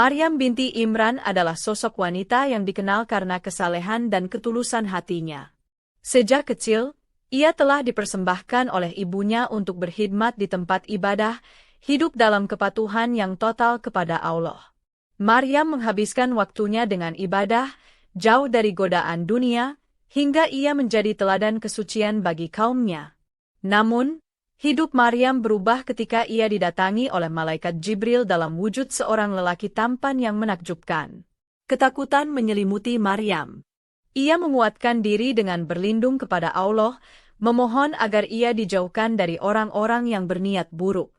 Maryam binti Imran adalah sosok wanita yang dikenal karena kesalehan dan ketulusan hatinya. Sejak kecil, ia telah dipersembahkan oleh ibunya untuk berkhidmat di tempat ibadah, hidup dalam kepatuhan yang total kepada Allah. Maryam menghabiskan waktunya dengan ibadah, jauh dari godaan dunia, hingga ia menjadi teladan kesucian bagi kaumnya. Namun, hidup Maryam berubah ketika ia didatangi oleh malaikat Jibril dalam wujud seorang lelaki tampan yang menakjubkan. Ketakutan menyelimuti Maryam. Ia menguatkan diri dengan berlindung kepada Allah, memohon agar ia dijauhkan dari orang-orang yang berniat buruk.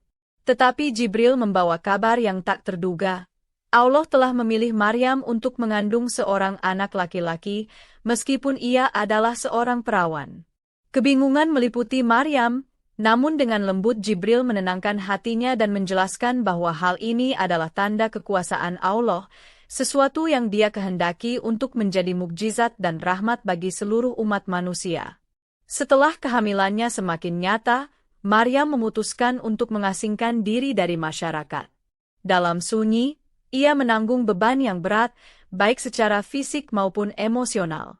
Tetapi Jibril membawa kabar yang tak terduga. Allah telah memilih Maryam untuk mengandung seorang anak laki-laki, meskipun ia adalah seorang perawan. Kebingungan meliputi Maryam, namun dengan lembut Jibril menenangkan hatinya dan menjelaskan bahwa hal ini adalah tanda kekuasaan Allah, sesuatu yang Dia kehendaki untuk menjadi mukjizat dan rahmat bagi seluruh umat manusia. Setelah kehamilannya semakin nyata, Maryam memutuskan untuk mengasingkan diri dari masyarakat. Dalam sunyi, ia menanggung beban yang berat, baik secara fisik maupun emosional.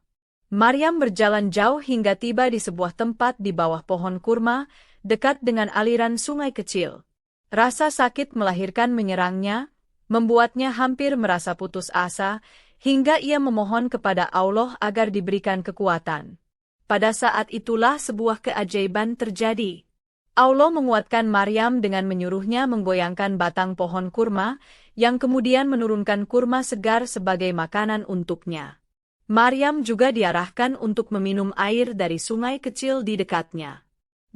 Maryam berjalan jauh hingga tiba di sebuah tempat di bawah pohon kurma, dekat dengan aliran sungai kecil. Rasa sakit melahirkan menyerangnya, membuatnya hampir merasa putus asa, hingga ia memohon kepada Allah agar diberikan kekuatan. Pada saat itulah sebuah keajaiban terjadi. Allah menguatkan Maryam dengan menyuruhnya menggoyangkan batang pohon kurma, yang kemudian menurunkan kurma segar sebagai makanan untuknya. Maryam juga diarahkan untuk meminum air dari sungai kecil di dekatnya.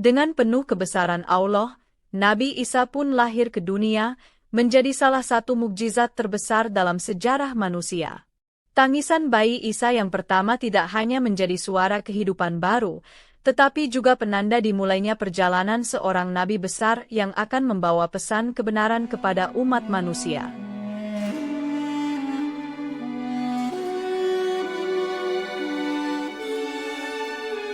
Dengan penuh kebesaran Allah, Nabi Isa pun lahir ke dunia, menjadi salah satu mukjizat terbesar dalam sejarah manusia. Tangisan bayi Isa yang pertama tidak hanya menjadi suara kehidupan baru, tetapi juga penanda dimulainya perjalanan seorang nabi besar yang akan membawa pesan kebenaran kepada umat manusia.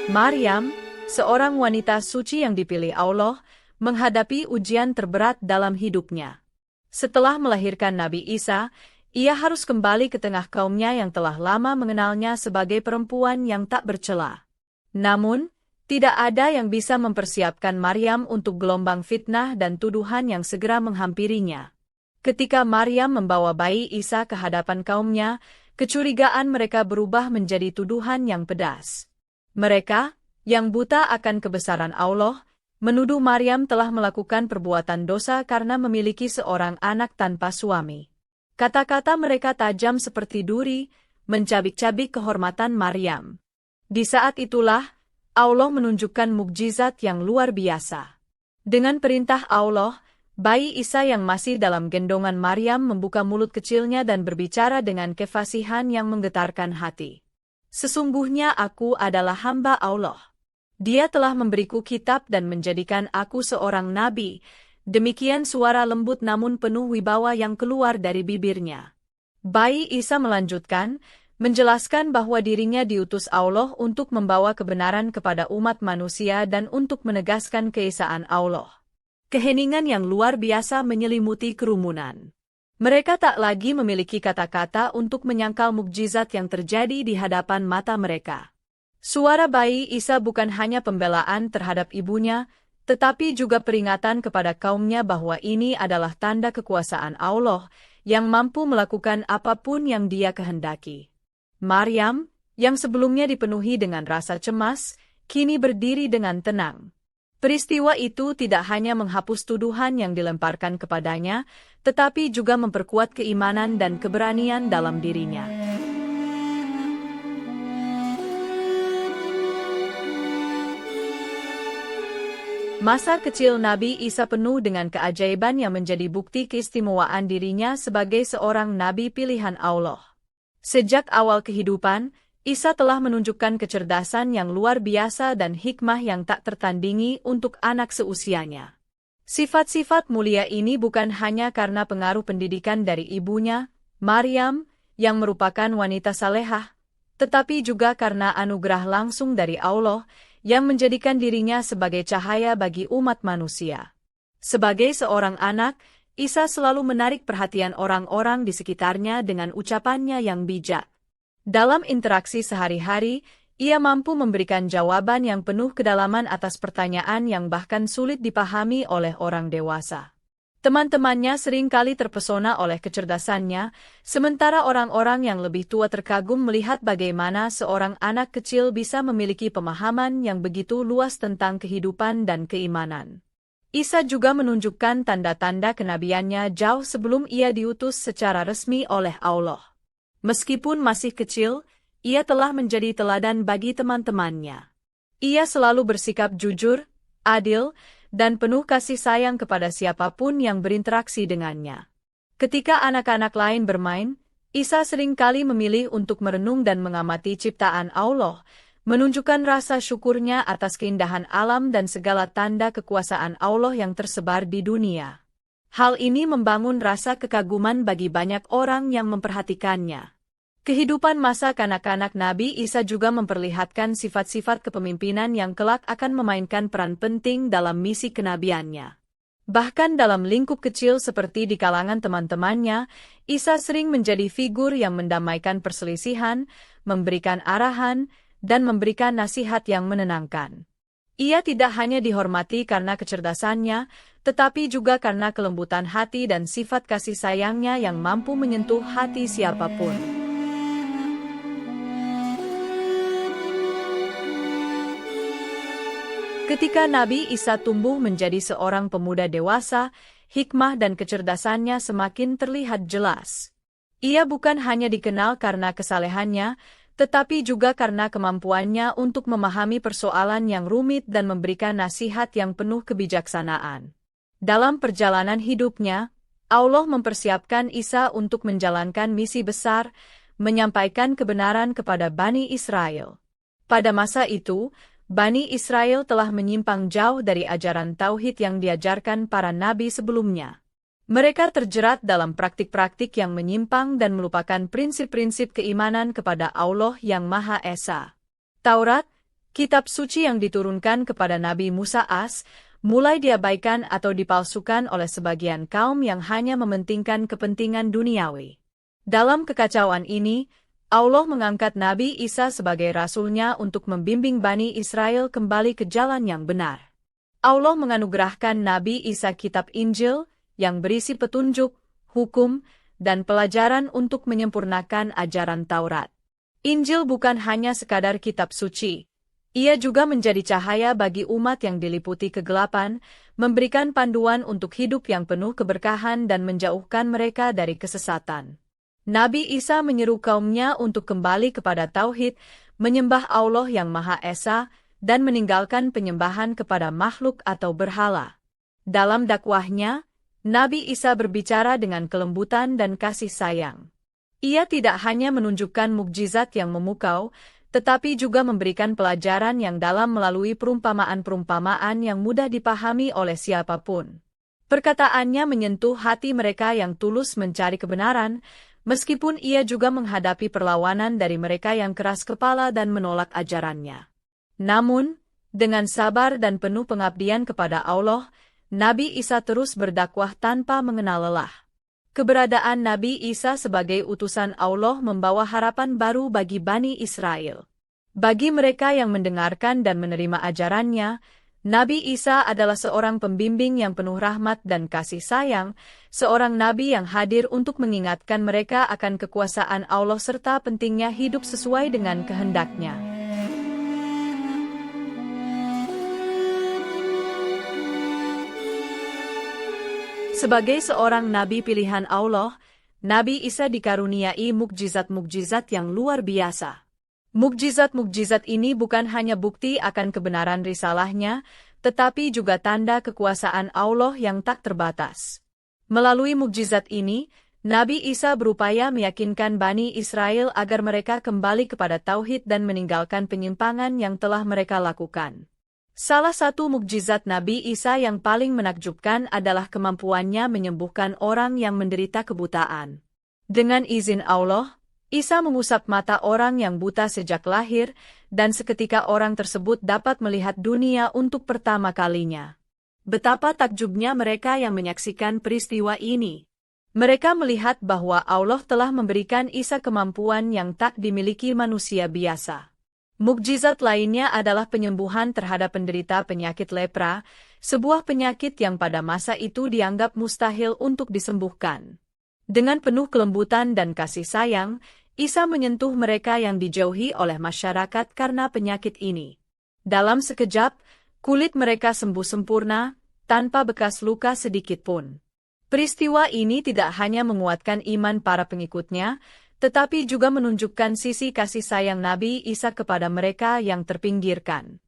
Maryam, seorang wanita suci yang dipilih Allah, menghadapi ujian terberat dalam hidupnya. Setelah melahirkan Nabi Isa, ia harus kembali ke tengah kaumnya yang telah lama mengenalnya sebagai perempuan yang tak bercela. Namun, tidak ada yang bisa mempersiapkan Maryam untuk gelombang fitnah dan tuduhan yang segera menghampirinya. Ketika Maryam membawa bayi Isa ke hadapan kaumnya, kecurigaan mereka berubah menjadi tuduhan yang pedas. Mereka, yang buta akan kebesaran Allah, menuduh Maryam telah melakukan perbuatan dosa karena memiliki seorang anak tanpa suami. Kata-kata mereka tajam seperti duri, mencabik-cabik kehormatan Maryam. Di saat itulah, Allah menunjukkan mukjizat yang luar biasa. Dengan perintah Allah, bayi Isa yang masih dalam gendongan Maryam membuka mulut kecilnya dan berbicara dengan kefasihan yang menggetarkan hati. Sesungguhnya aku adalah hamba Allah. Dia telah memberiku kitab dan menjadikan aku seorang nabi. Demikian suara lembut namun penuh wibawa yang keluar dari bibirnya. Bayi Isa melanjutkan, menjelaskan bahwa dirinya diutus Allah untuk membawa kebenaran kepada umat manusia dan untuk menegaskan keesaan Allah. Keheningan yang luar biasa menyelimuti kerumunan. Mereka tak lagi memiliki kata-kata untuk menyangkal mukjizat yang terjadi di hadapan mata mereka. Suara bayi Isa bukan hanya pembelaan terhadap ibunya, tetapi juga peringatan kepada kaumnya bahwa ini adalah tanda kekuasaan Allah, yang mampu melakukan apapun yang Dia kehendaki. Maryam, yang sebelumnya dipenuhi dengan rasa cemas, kini berdiri dengan tenang. Peristiwa itu tidak hanya menghapus tuduhan yang dilemparkan kepadanya, tetapi juga memperkuat keimanan dan keberanian dalam dirinya. Masa kecil Nabi Isa penuh dengan keajaiban yang menjadi bukti keistimewaan dirinya sebagai seorang nabi pilihan Allah. Sejak awal kehidupan, Isa telah menunjukkan kecerdasan yang luar biasa dan hikmah yang tak tertandingi untuk anak seusianya. Sifat-sifat mulia ini bukan hanya karena pengaruh pendidikan dari ibunya, Maryam, yang merupakan wanita salehah, tetapi juga karena anugerah langsung dari Allah, yang menjadikan dirinya sebagai cahaya bagi umat manusia. Sebagai seorang anak, Isa selalu menarik perhatian orang-orang di sekitarnya dengan ucapannya yang bijak. Dalam interaksi sehari-hari, ia mampu memberikan jawaban yang penuh kedalaman atas pertanyaan yang bahkan sulit dipahami oleh orang dewasa. Teman-temannya seringkali terpesona oleh kecerdasannya, sementara orang-orang yang lebih tua terkagum melihat bagaimana seorang anak kecil bisa memiliki pemahaman yang begitu luas tentang kehidupan dan keimanan. Isa juga menunjukkan tanda-tanda kenabiannya jauh sebelum ia diutus secara resmi oleh Allah. Meskipun masih kecil, ia telah menjadi teladan bagi teman-temannya. Ia selalu bersikap jujur, adil, dan penuh kasih sayang kepada siapapun yang berinteraksi dengannya. Ketika anak-anak lain bermain, Isa seringkali memilih untuk merenung dan mengamati ciptaan Allah, menunjukkan rasa syukurnya atas keindahan alam dan segala tanda kekuasaan Allah yang tersebar di dunia. Hal ini membangun rasa kekaguman bagi banyak orang yang memperhatikannya. Kehidupan masa kanak-kanak Nabi Isa juga memperlihatkan sifat-sifat kepemimpinan yang kelak akan memainkan peran penting dalam misi kenabiannya. Bahkan dalam lingkup kecil seperti di kalangan teman-temannya, Isa sering menjadi figur yang mendamaikan perselisihan, memberikan arahan, dan memberikan nasihat yang menenangkan. Ia tidak hanya dihormati karena kecerdasannya, tetapi juga karena kelembutan hati dan sifat kasih sayangnya yang mampu menyentuh hati siapapun. Ketika Nabi Isa tumbuh menjadi seorang pemuda dewasa, hikmah dan kecerdasannya semakin terlihat jelas. Ia bukan hanya dikenal karena kesalehannya, tetapi juga karena kemampuannya untuk memahami persoalan yang rumit dan memberikan nasihat yang penuh kebijaksanaan. Dalam perjalanan hidupnya, Allah mempersiapkan Isa untuk menjalankan misi besar, menyampaikan kebenaran kepada Bani Israel. Pada masa itu, Bani Israel telah menyimpang jauh dari ajaran tauhid yang diajarkan para nabi sebelumnya. Mereka terjerat dalam praktik-praktik yang menyimpang dan melupakan prinsip-prinsip keimanan kepada Allah yang Maha Esa. Taurat, kitab suci yang diturunkan kepada Nabi Musa AS, mulai diabaikan atau dipalsukan oleh sebagian kaum yang hanya mementingkan kepentingan duniawi. Dalam kekacauan ini, Allah mengangkat Nabi Isa sebagai rasulnya untuk membimbing Bani Israel kembali ke jalan yang benar. Allah menganugerahkan Nabi Isa kitab Injil, yang berisi petunjuk, hukum, dan pelajaran untuk menyempurnakan ajaran Taurat. Injil bukan hanya sekadar kitab suci. Ia juga menjadi cahaya bagi umat yang diliputi kegelapan, memberikan panduan untuk hidup yang penuh keberkahan dan menjauhkan mereka dari kesesatan. Nabi Isa menyeru kaumnya untuk kembali kepada tauhid, menyembah Allah yang Maha Esa, dan meninggalkan penyembahan kepada makhluk atau berhala. Dalam dakwahnya, Nabi Isa berbicara dengan kelembutan dan kasih sayang. Ia tidak hanya menunjukkan mukjizat yang memukau, tetapi juga memberikan pelajaran yang dalam melalui perumpamaan-perumpamaan yang mudah dipahami oleh siapapun. Perkataannya menyentuh hati mereka yang tulus mencari kebenaran, meskipun ia juga menghadapi perlawanan dari mereka yang keras kepala dan menolak ajarannya. Namun, dengan sabar dan penuh pengabdian kepada Allah, Nabi Isa terus berdakwah tanpa mengenal lelah. Keberadaan Nabi Isa sebagai utusan Allah membawa harapan baru bagi Bani Israel. Bagi mereka yang mendengarkan dan menerima ajarannya, Nabi Isa adalah seorang pembimbing yang penuh rahmat dan kasih sayang, seorang nabi yang hadir untuk mengingatkan mereka akan kekuasaan Allah serta pentingnya hidup sesuai dengan kehendaknya. Sebagai seorang nabi pilihan Allah, Nabi Isa dikaruniai mukjizat-mukjizat yang luar biasa. Mukjizat-mukjizat ini bukan hanya bukti akan kebenaran risalahnya, tetapi juga tanda kekuasaan Allah yang tak terbatas. Melalui mukjizat ini, Nabi Isa berupaya meyakinkan Bani Israel agar mereka kembali kepada tauhid dan meninggalkan penyimpangan yang telah mereka lakukan. Salah satu mukjizat Nabi Isa yang paling menakjubkan adalah kemampuannya menyembuhkan orang yang menderita kebutaan. Dengan izin Allah, Isa mengusap mata orang yang buta sejak lahir, dan seketika orang tersebut dapat melihat dunia untuk pertama kalinya. Betapa takjubnya mereka yang menyaksikan peristiwa ini. Mereka melihat bahwa Allah telah memberikan Isa kemampuan yang tak dimiliki manusia biasa. Mukjizat lainnya adalah penyembuhan terhadap penderita penyakit lepra, sebuah penyakit yang pada masa itu dianggap mustahil untuk disembuhkan. Dengan penuh kelembutan dan kasih sayang, Isa menyentuh mereka yang dijauhi oleh masyarakat karena penyakit ini. Dalam sekejap, kulit mereka sembuh sempurna, tanpa bekas luka sedikit pun. Peristiwa ini tidak hanya menguatkan iman para pengikutnya, tetapi juga menunjukkan sisi kasih sayang Nabi Isa kepada mereka yang terpinggirkan.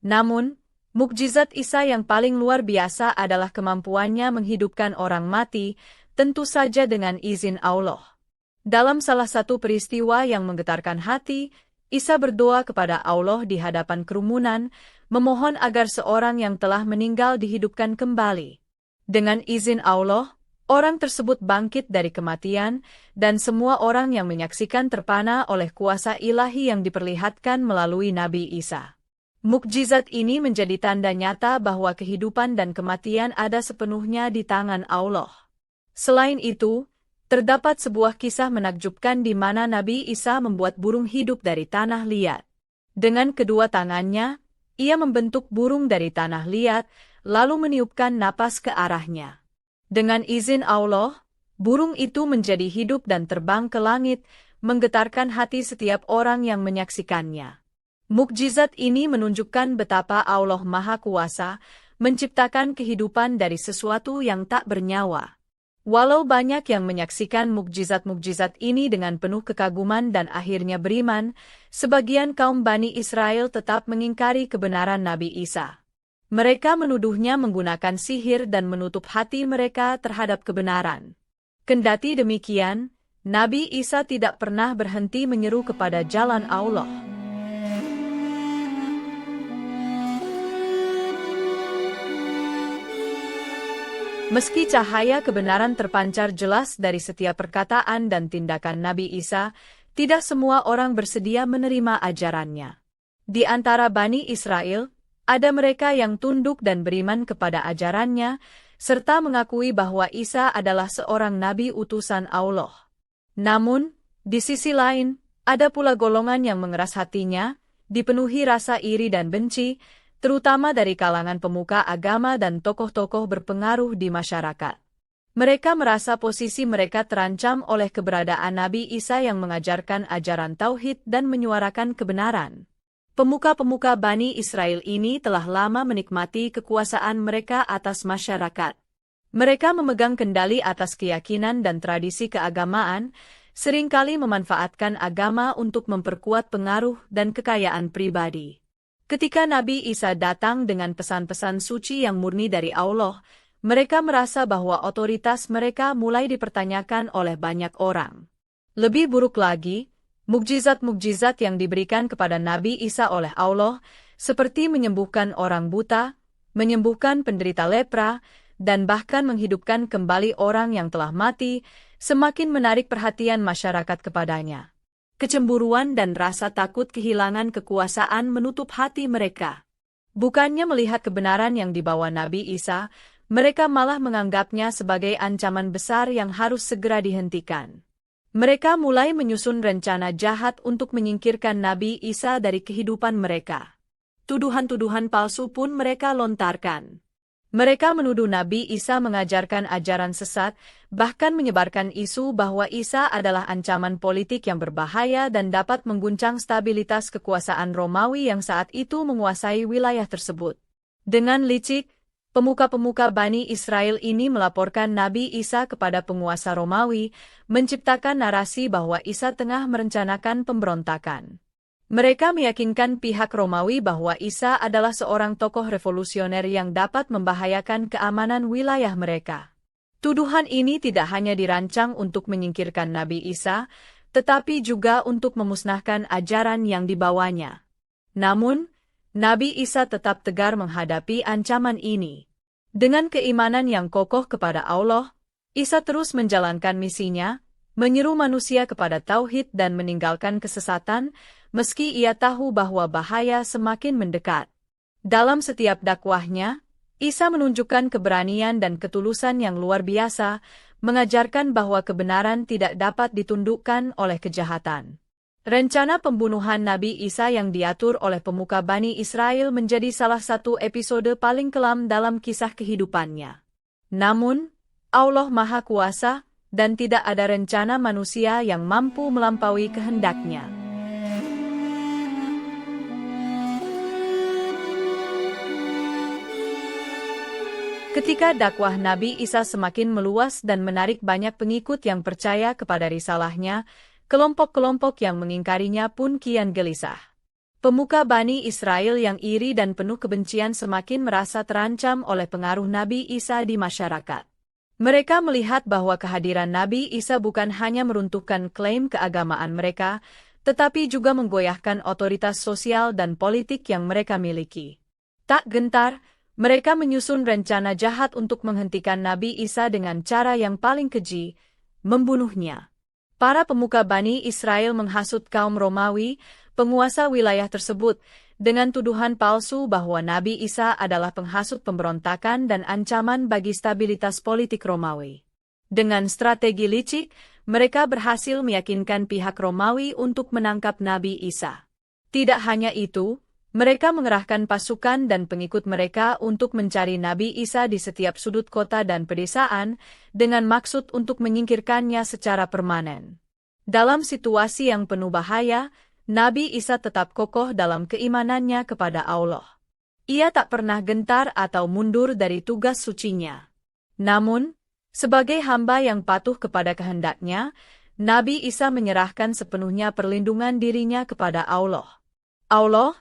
Namun, mukjizat Isa yang paling luar biasa adalah kemampuannya menghidupkan orang mati, tentu saja dengan izin Allah. Dalam salah satu peristiwa yang menggetarkan hati, Isa berdoa kepada Allah di hadapan kerumunan, memohon agar seorang yang telah meninggal dihidupkan kembali. Dengan izin Allah, orang tersebut bangkit dari kematian, dan semua orang yang menyaksikan terpana oleh kuasa ilahi yang diperlihatkan melalui Nabi Isa. Mukjizat ini menjadi tanda nyata bahwa kehidupan dan kematian ada sepenuhnya di tangan Allah. Selain itu, terdapat sebuah kisah menakjubkan di mana Nabi Isa membuat burung hidup dari tanah liat. Dengan kedua tangannya, ia membentuk burung dari tanah liat, lalu meniupkan napas ke arahnya. Dengan izin Allah, burung itu menjadi hidup dan terbang ke langit, menggetarkan hati setiap orang yang menyaksikannya. Mukjizat ini menunjukkan betapa Allah Maha Kuasa, menciptakan kehidupan dari sesuatu yang tak bernyawa. Walau banyak yang menyaksikan mukjizat-mukjizat ini dengan penuh kekaguman dan akhirnya beriman, sebagian kaum Bani Israel tetap mengingkari kebenaran Nabi Isa. Mereka menuduhnya menggunakan sihir dan menutup hati mereka terhadap kebenaran. Kendati demikian, Nabi Isa tidak pernah berhenti menyeru kepada jalan Allah. Meski cahaya kebenaran terpancar jelas dari setiap perkataan dan tindakan Nabi Isa, tidak semua orang bersedia menerima ajarannya. Di antara Bani Israel, ada mereka yang tunduk dan beriman kepada ajarannya, serta mengakui bahwa Isa adalah seorang nabi utusan Allah. Namun, di sisi lain, ada pula golongan yang mengeras hatinya, dipenuhi rasa iri dan benci, terutama dari kalangan pemuka agama dan tokoh-tokoh berpengaruh di masyarakat. Mereka merasa posisi mereka terancam oleh keberadaan Nabi Isa yang mengajarkan ajaran tauhid dan menyuarakan kebenaran. Pemuka-pemuka Bani Israel ini telah lama menikmati kekuasaan mereka atas masyarakat. Mereka memegang kendali atas keyakinan dan tradisi keagamaan, seringkali memanfaatkan agama untuk memperkuat pengaruh dan kekayaan pribadi. Ketika Nabi Isa datang dengan pesan-pesan suci yang murni dari Allah, mereka merasa bahwa otoritas mereka mulai dipertanyakan oleh banyak orang. Lebih buruk lagi, mukjizat-mukjizat yang diberikan kepada Nabi Isa oleh Allah, seperti menyembuhkan orang buta, menyembuhkan penderita lepra, dan bahkan menghidupkan kembali orang yang telah mati, semakin menarik perhatian masyarakat kepadanya. Kecemburuan dan rasa takut kehilangan kekuasaan menutup hati mereka. Bukannya melihat kebenaran yang dibawa Nabi Isa, mereka malah menganggapnya sebagai ancaman besar yang harus segera dihentikan. Mereka mulai menyusun rencana jahat untuk menyingkirkan Nabi Isa dari kehidupan mereka. Tuduhan-tuduhan palsu pun mereka lontarkan. Mereka menuduh Nabi Isa mengajarkan ajaran sesat, bahkan menyebarkan isu bahwa Isa adalah ancaman politik yang berbahaya dan dapat mengguncang stabilitas kekuasaan Romawi yang saat itu menguasai wilayah tersebut. Dengan licik, pemuka-pemuka Bani Israel ini melaporkan Nabi Isa kepada penguasa Romawi, menciptakan narasi bahwa Isa tengah merencanakan pemberontakan. Mereka meyakinkan pihak Romawi bahwa Isa adalah seorang tokoh revolusioner yang dapat membahayakan keamanan wilayah mereka. Tuduhan ini tidak hanya dirancang untuk menyingkirkan Nabi Isa, tetapi juga untuk memusnahkan ajaran yang dibawanya. Namun, Nabi Isa tetap tegar menghadapi ancaman ini. Dengan keimanan yang kokoh kepada Allah, Isa terus menjalankan misinya, menyeru manusia kepada tauhid dan meninggalkan kesesatan, meski ia tahu bahwa bahaya semakin mendekat. Dalam setiap dakwahnya, Isa menunjukkan keberanian dan ketulusan yang luar biasa, mengajarkan bahwa kebenaran tidak dapat ditundukkan oleh kejahatan. Rencana pembunuhan Nabi Isa yang diatur oleh pemuka Bani Israel menjadi salah satu episode paling kelam dalam kisah kehidupannya. Namun, Allah Maha Kuasa, dan tidak ada rencana manusia yang mampu melampaui kehendaknya. Ketika dakwah Nabi Isa semakin meluas dan menarik banyak pengikut yang percaya kepada risalahnya, kelompok-kelompok yang mengingkarinya pun kian gelisah. Pemuka Bani Israel yang iri dan penuh kebencian semakin merasa terancam oleh pengaruh Nabi Isa di masyarakat. Mereka melihat bahwa kehadiran Nabi Isa bukan hanya meruntuhkan klaim keagamaan mereka, tetapi juga menggoyahkan otoritas sosial dan politik yang mereka miliki. Tak gentar, mereka menyusun rencana jahat untuk menghentikan Nabi Isa dengan cara yang paling keji, membunuhnya. Para pemuka Bani Israel menghasut kaum Romawi, penguasa wilayah tersebut, dengan tuduhan palsu bahwa Nabi Isa adalah penghasut pemberontakan dan ancaman bagi stabilitas politik Romawi. Dengan strategi licik, mereka berhasil meyakinkan pihak Romawi untuk menangkap Nabi Isa. Tidak hanya itu, mereka mengerahkan pasukan dan pengikut mereka untuk mencari Nabi Isa di setiap sudut kota dan pedesaan, dengan maksud untuk menyingkirkannya secara permanen. Dalam situasi yang penuh bahaya, Nabi Isa tetap kokoh dalam keimanannya kepada Allah. Ia tak pernah gentar atau mundur dari tugas sucinya. Namun, sebagai hamba yang patuh kepada kehendaknya, Nabi Isa menyerahkan sepenuhnya perlindungan dirinya kepada Allah. Allah,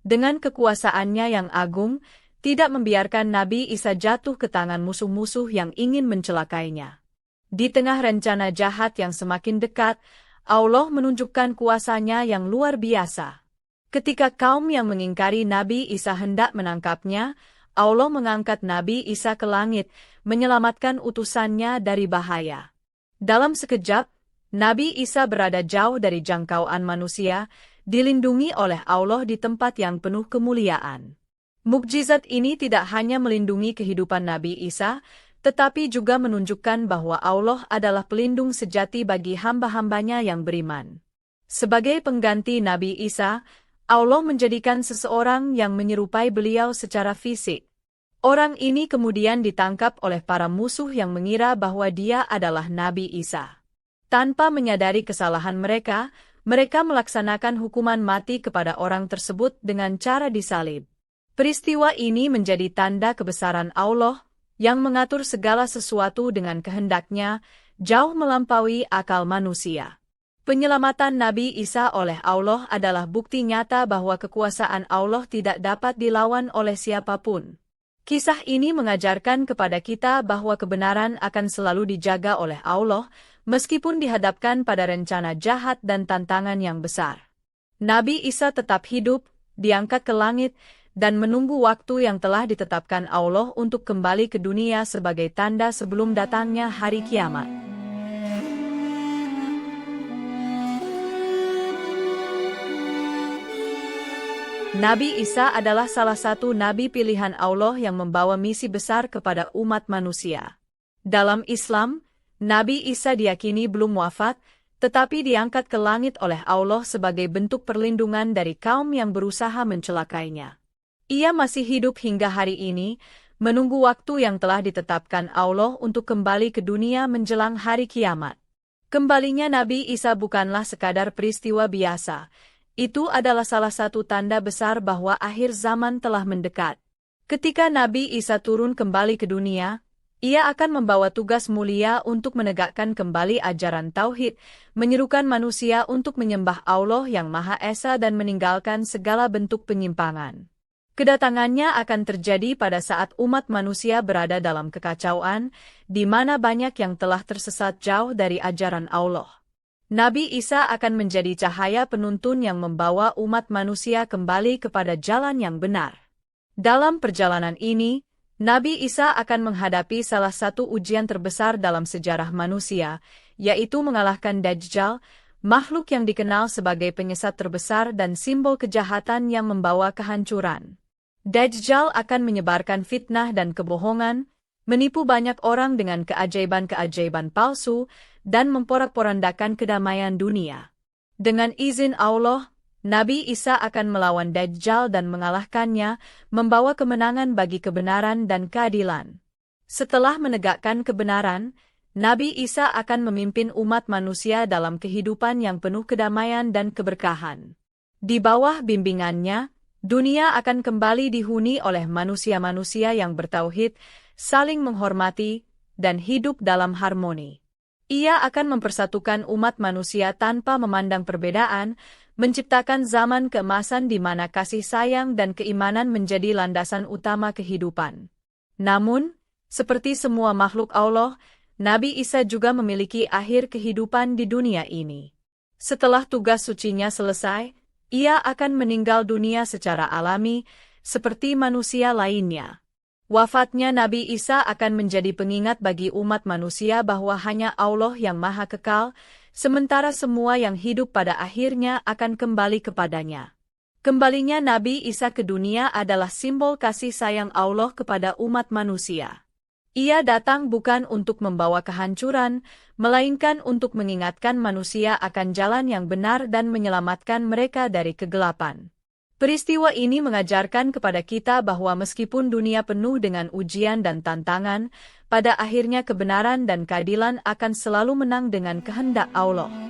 dengan kekuasaannya yang agung, tidak membiarkan Nabi Isa jatuh ke tangan musuh-musuh yang ingin mencelakainya. Di tengah rencana jahat yang semakin dekat, Allah menunjukkan kuasanya yang luar biasa. Ketika kaum yang mengingkari Nabi Isa hendak menangkapnya, Allah mengangkat Nabi Isa ke langit, menyelamatkan utusannya dari bahaya. Dalam sekejap, Nabi Isa berada jauh dari jangkauan manusia, dilindungi oleh Allah di tempat yang penuh kemuliaan. Mukjizat ini tidak hanya melindungi kehidupan Nabi Isa, tetapi juga menunjukkan bahwa Allah adalah pelindung sejati bagi hamba-hambanya yang beriman. Sebagai pengganti Nabi Isa, Allah menjadikan seseorang yang menyerupai beliau secara fisik. Orang ini kemudian ditangkap oleh para musuh yang mengira bahwa dia adalah Nabi Isa. Tanpa menyadari kesalahan mereka melaksanakan hukuman mati kepada orang tersebut dengan cara disalib. Peristiwa ini menjadi tanda kebesaran Allah, yang mengatur segala sesuatu dengan kehendaknya, jauh melampaui akal manusia. Penyelamatan Nabi Isa oleh Allah adalah bukti nyata bahwa kekuasaan Allah tidak dapat dilawan oleh siapapun. Kisah ini mengajarkan kepada kita bahwa kebenaran akan selalu dijaga oleh Allah, meskipun dihadapkan pada rencana jahat dan tantangan yang besar. Nabi Isa tetap hidup, diangkat ke langit, dan menunggu waktu yang telah ditetapkan Allah untuk kembali ke dunia sebagai tanda sebelum datangnya hari kiamat. Nabi Isa adalah salah satu nabi pilihan Allah yang membawa misi besar kepada umat manusia. Dalam Islam, Nabi Isa diyakini belum wafat, tetapi diangkat ke langit oleh Allah sebagai bentuk perlindungan dari kaum yang berusaha mencelakainya. Ia masih hidup hingga hari ini, menunggu waktu yang telah ditetapkan Allah untuk kembali ke dunia menjelang hari kiamat. Kembalinya Nabi Isa bukanlah sekadar peristiwa biasa. Itu adalah salah satu tanda besar bahwa akhir zaman telah mendekat. Ketika Nabi Isa turun kembali ke dunia, ia akan membawa tugas mulia untuk menegakkan kembali ajaran tauhid, menyerukan manusia untuk menyembah Allah yang Maha Esa dan meninggalkan segala bentuk penyimpangan. Kedatangannya akan terjadi pada saat umat manusia berada dalam kekacauan, di mana banyak yang telah tersesat jauh dari ajaran Allah. Nabi Isa akan menjadi cahaya penuntun yang membawa umat manusia kembali kepada jalan yang benar. Dalam perjalanan ini, Nabi Isa akan menghadapi salah satu ujian terbesar dalam sejarah manusia, yaitu mengalahkan Dajjal, makhluk yang dikenal sebagai penyesat terbesar dan simbol kejahatan yang membawa kehancuran. Dajjal akan menyebarkan fitnah dan kebohongan, menipu banyak orang dengan keajaiban-keajaiban palsu, dan memporak-porandakan kedamaian dunia. Dengan izin Allah, Nabi Isa akan melawan Dajjal dan mengalahkannya, membawa kemenangan bagi kebenaran dan keadilan. Setelah menegakkan kebenaran, Nabi Isa akan memimpin umat manusia dalam kehidupan yang penuh kedamaian dan keberkahan. Di bawah bimbingannya, dunia akan kembali dihuni oleh manusia-manusia yang bertauhid, saling menghormati, dan hidup dalam harmoni. Ia akan mempersatukan umat manusia tanpa memandang perbedaan, menciptakan zaman keemasan di mana kasih sayang dan keimanan menjadi landasan utama kehidupan. Namun, seperti semua makhluk Allah, Nabi Isa juga memiliki akhir kehidupan di dunia ini. Setelah tugas sucinya selesai, ia akan meninggal dunia secara alami, seperti manusia lainnya. Wafatnya Nabi Isa akan menjadi pengingat bagi umat manusia bahwa hanya Allah yang Maha Kekal, sementara semua yang hidup pada akhirnya akan kembali kepadanya. Kembalinya Nabi Isa ke dunia adalah simbol kasih sayang Allah kepada umat manusia. Ia datang bukan untuk membawa kehancuran, melainkan untuk mengingatkan manusia akan jalan yang benar dan menyelamatkan mereka dari kegelapan. Peristiwa ini mengajarkan kepada kita bahwa meskipun dunia penuh dengan ujian dan tantangan, pada akhirnya kebenaran dan keadilan akan selalu menang dengan kehendak Allah.